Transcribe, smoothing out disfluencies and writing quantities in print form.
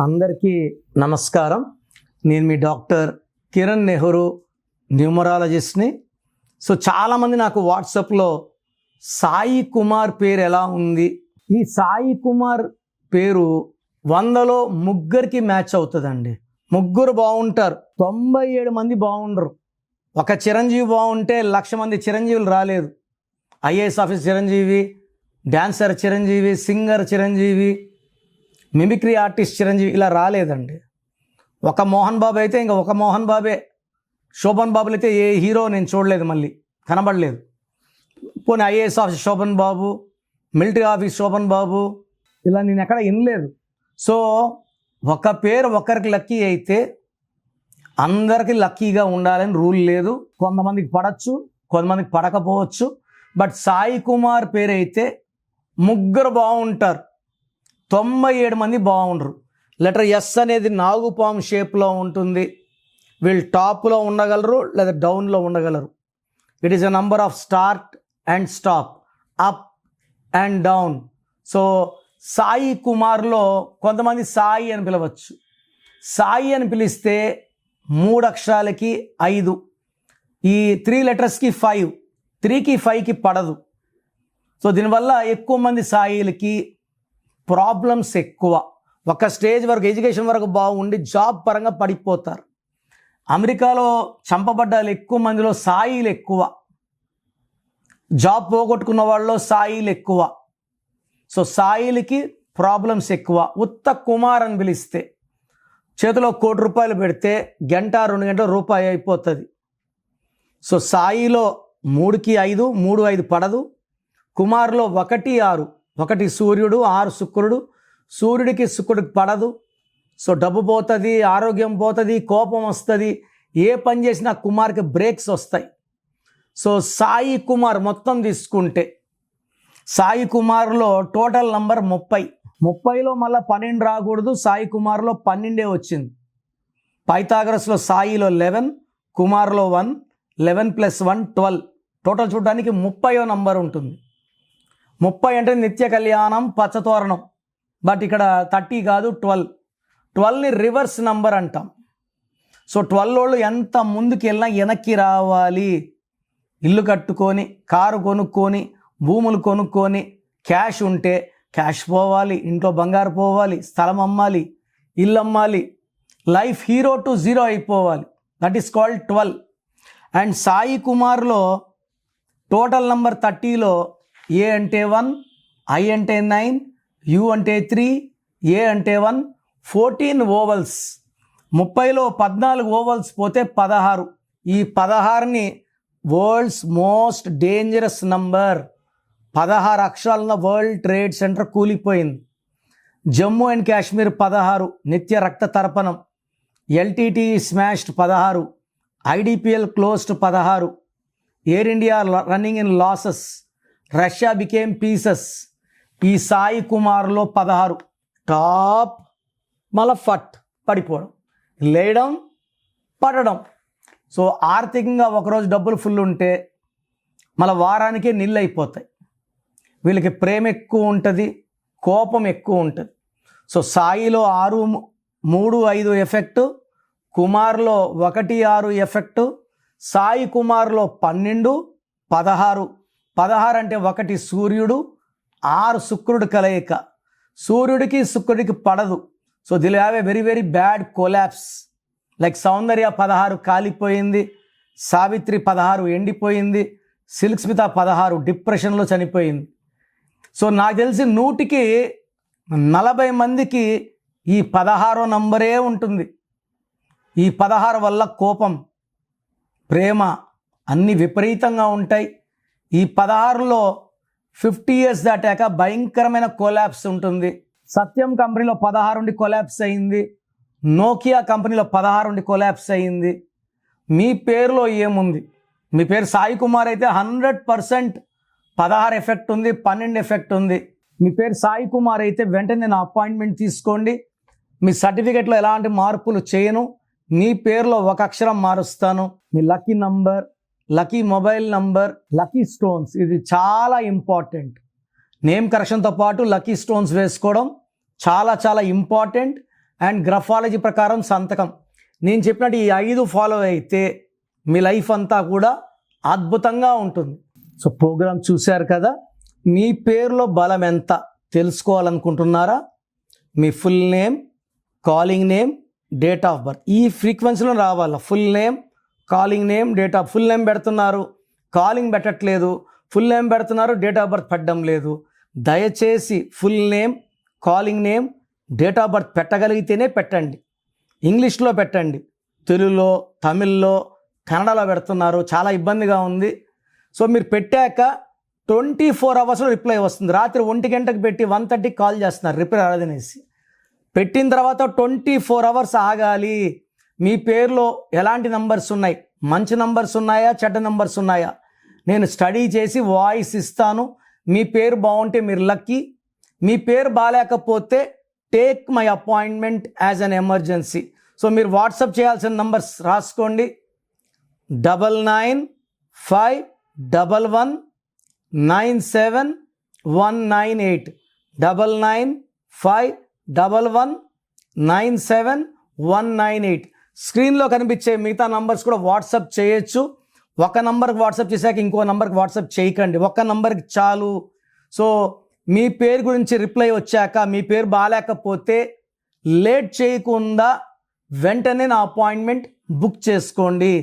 అందరికీ నమస్కారం. నేను మీ డాక్టర్ కిరణ్ నెహ్రూ, న్యూమరాలజిస్ట్ని. చాలామంది నాకు వాట్సాప్లో సాయి కుమార్ పేరు ఎలా ఉంది, ఈ సాయి కుమార్ పేరు 100లో ముగ్గురికి మ్యాచ్ అవుతుందండి. ముగ్గురు బాగుంటారు, 97 మంది బాగుండరు. ఒక చిరంజీవి బాగుంటే 1,00,000 మంది చిరంజీవులు రాలేదు. IAS office Chiranjeevi, dancer Chiranjeevi, singer Chiranjeevi, mimicry artist Chiranjeevi ఇలా రాలేదండి. ఒక మోహన్ బాబు అయితే ఇంకా ఒక మోహన్ బాబే. శోభన్ బాబులు అయితే ఏ హీరో నేను చూడలేదు, మళ్ళీ కనబడలేదు. పోనీ ఐఏఎస్ ఆఫీస్ శోభన్ బాబు, మిలిటరీ ఆఫీస్ శోభన్ బాబు, ఇలా నేను ఎక్కడ వినలేదు. ఒక పేరు ఒకరికి లక్కీ అయితే అందరికీ లక్కీగా ఉండాలని రూల్ లేదు. కొంతమందికి పడచ్చు, కొంతమందికి పడకపోవచ్చు. బట్ సాయి కుమార్ పేరు అయితే ముగ్గురు బాగుంటారు, 97 మంది బాగుండరు. లెటర్ ఎస్ అనేది నాగుపాము షేప్లో ఉంటుంది. వీళ్ళు టాప్లో ఉండగలరు లేదా డౌన్లో ఉండగలరు. It is a number of start and stop, up and down. Sai కుమార్లో కొంతమంది సాయి అని పిలవచ్చు. సాయి అని పిలిస్తే 3 అక్షరాలకి 5, ఈ 3 లెటర్స్కి 5, 3కి 5కి పడదు. దీనివల్ల ఎక్కువ మంది సాయిలకి ప్రాబ్లమ్స్ ఎక్కువ. ఒక స్టేజ్ వరకు, ఎడ్యుకేషన్ వరకు బాగుండి జాబ్ పరంగా పడిపోతారు. అమెరికాలో చంపబడ్డాలు ఎక్కువ మందిలో సాయిలు ఎక్కువ, జాబ్ పోగొట్టుకున్న వాళ్ళలో సాయిలు ఎక్కువ. సాయిలకి ప్రాబ్లమ్స్ ఎక్కువ. ఉత్త కుమార్ అని పిలిస్తే చేతిలో ₹1,00,00,000 పెడితే గంట 2 గంటల రూపాయి అయిపోతుంది. సాయిలో 3కి 5, 3, 5 పడదు. కుమార్లో 1, 6, 1 సూర్యుడు, 6 శుక్రుడు. సూర్యుడికి శుక్రుడికి పడదు. డబ్బు పోతుంది, ఆరోగ్యం పోతుంది, కోపం వస్తుంది. ఏ పని చేసినా కుమార్కి బ్రేక్స్ వస్తాయి. సాయి కుమార్ మొత్తం తీసుకుంటే సాయి కుమార్లో టోటల్ నంబర్ 30. 30లో మళ్ళీ 12 రాకూడదు. సాయి కుమార్లో 12 వచ్చింది. పైథాగరస్లో సాయిలో 11, కుమార్లో 1, 11 + 1 12. టోటల్ చూడడానికి 30వ నంబర్ ఉంటుంది. 30 అంటే నిత్య కళ్యాణం, పచ్చతోరణం. బట్ ఇక్కడ 30 కాదు, 12. 12ని రివర్స్ నంబర్ అంటాం. 12 వాళ్ళు ఎంత ముందుకు వెళ్ళినా వెనక్కి రావాలి. ఇల్లు కట్టుకొని, కారు కొనుక్కొని, భూములు కొనుక్కొని, క్యాష్ ఉంటే క్యాష్ పోవాలి, ఇంట్లో బంగారు పోవాలి, స్థలం అమ్మాలి, ఇల్లు అమ్మాలి. లైఫ్ హీరో టు జీరో అయిపోవాలి. That is called 12. And Sai కుమార్లో టోటల్ నంబర్ 30లో ఏ అంటే 1, ఐ అంటే 9, యు అంటే 3, ఏ అంటే 1, 14 ఓవల్స్. 30లో 14 ఓవల్స్ పోతే 16. ఈ 16ని వరల్డ్స్ మోస్ట్ డేంజరస్ నంబర్. 16 అక్షరాల వరల్డ్ ట్రేడ్ సెంటర్ కూలిపోయింది. జమ్మూ అండ్ కాశ్మీర్ 16, నిత్య రక్త తర్పణం. LTTE smashed 16, IDPL closed 16, Air India running in losses, Russia became pieces. ఈ సాయి కుమార్లో 16 టాప్, మళ్ళా ఫట్ పడిపోవడం, లేయడం, పడడం. ఆర్థికంగా ఒకరోజు డబ్బులు ఫుల్ ఉంటే మళ్ళీ వారానికే నీళ్ళు అయిపోతాయి. వీళ్ళకి ప్రేమ ఎక్కువ ఉంటుంది, కోపం ఎక్కువ ఉంటుంది. సాయిలో 6, 3, 5 ఎఫెక్టు, కుమార్లో 1, 6 ఎఫెక్టు. సాయి కుమార్లో 12, 16. 16 అంటే 1 సూర్యుడు, 6 శుక్రుడు కలయిక. సూర్యుడికి శుక్రుడికి పడదు. They'll have a very very bad collapse. Like Soundarya 16 కాలిపోయింది, సావిత్రి 16 ఎండిపోయింది, సిల్క్ స్మిత 16 డిప్రెషన్లో చనిపోయింది. నాకు తెలిసి 100కి 40 మందికి ఈ 16వ నంబరే ఉంటుంది. ఈ 16 వల్ల కోపం, ప్రేమ అన్నీ విపరీతంగా ఉంటాయి. ఈ 16లో 50 ఇయర్స్ దాటాక భయంకరమైన కొలాప్స్ ఉంటుంది. సత్యం కంపెనీలో 16 నుండి కొలాప్స్ అయింది. నోకియా కంపెనీలో 16 నుండి కొలాప్స్ అయింది. మీ పేరులో ఏముంది? మీ పేరు సాయి కుమార్ అయితే 100% 16 ఎఫెక్ట్ ఉంది, 12 ఎఫెక్ట్ ఉంది. మీ పేరు సాయి కుమార్ అయితే వెంటనే నా అపాయింట్మెంట్ తీసుకోండి. మీ సర్టిఫికెట్లో ఎలాంటి మార్పులు చేయను. మీ పేరులో 1 అక్షరం మారుస్తాను. మీ lucky number, lucky mobile number, lucky stones, ఇది చాలా ఇంపార్టెంట్. నేమ్ కరెక్షన్తో పాటు లక్కీ స్టోన్స్ వేసుకోవడం చాలా చాలా ఇంపార్టెంట్. అండ్ గ్రఫాలజీ ప్రకారం సంతకం. నేను చెప్పినట్టు ఈ 5 ఫాలో అయితే మీ లైఫ్ అంతా కూడా అద్భుతంగా ఉంటుంది. సో ప్రోగ్రామ్ చూశారు కదా. మీ పేరులో బలం ఎంత తెలుసుకోవాలనుకుంటున్నారా? మీ full name, calling name, date of birth ఈ ఫ్రీక్వెన్సీలో రావాలి. Full name, calling name, date of full name పెడుతున్నారు, కాలింగ్ పెట్టట్లేదు, ఫుల్ నేమ్ పెడుతున్నారు, డేట్ ఆఫ్ బర్త్ పెట్టడం లేదు. దయచేసి full name, calling name, date of birth పెట్టగలిగితేనే పెట్టండి. ఇంగ్లీష్లో పెట్టండి, తెలుగులో, తమిళ్లో, కన్నడలో పెడుతున్నారు, చాలా ఇబ్బందిగా ఉంది. సో మీరు పెట్టాక 24 అవర్స్లో రిప్లై వస్తుంది. రాత్రి 1 గంటకు పెట్టి 1:30కి కాల్ చేస్తున్నారు రిప్లై రాదనేసి. పెట్టిన తర్వాత 24 అవర్స్ ఆగాలి. మీ పేరులో ఎలాంటి నంబర్స్ ఉన్నాయి, మంచి నంబర్స్ ఉన్నాయా, చెడ్డ నంబర్స్ ఉన్నాయా, నేను స్టడీ చేసి వాయిస్ ఇస్తాను. మీ పేరు బాగుంటే మీరు లక్కీ, మీ పేరు బాగాలేకపోతే take my appointment as an emergency. So మీరు వాట్సాప్ చేయాల్సిన నంబర్స్ రాసుకోండి. 9951197198 9951197198. స్క్రీన్లో కనిపించే మిగతా నంబర్స్ కూడా వాట్సాప్ చేయొచ్చు. ఒక నంబర్కి వాట్సాప్ చేశాక ఇంకో నంబర్కి వాట్సాప్ చేయకండి, ఒక్క నంబర్కి చాలు. సో మీ పేరు గురించి రిప్లై వచ్చాక మీ పేరు బాగాలేకపోతే లేట్ చేయకుండా వెంటనే నా అపాయింట్మెంట్ బుక్ చేసుకోండి.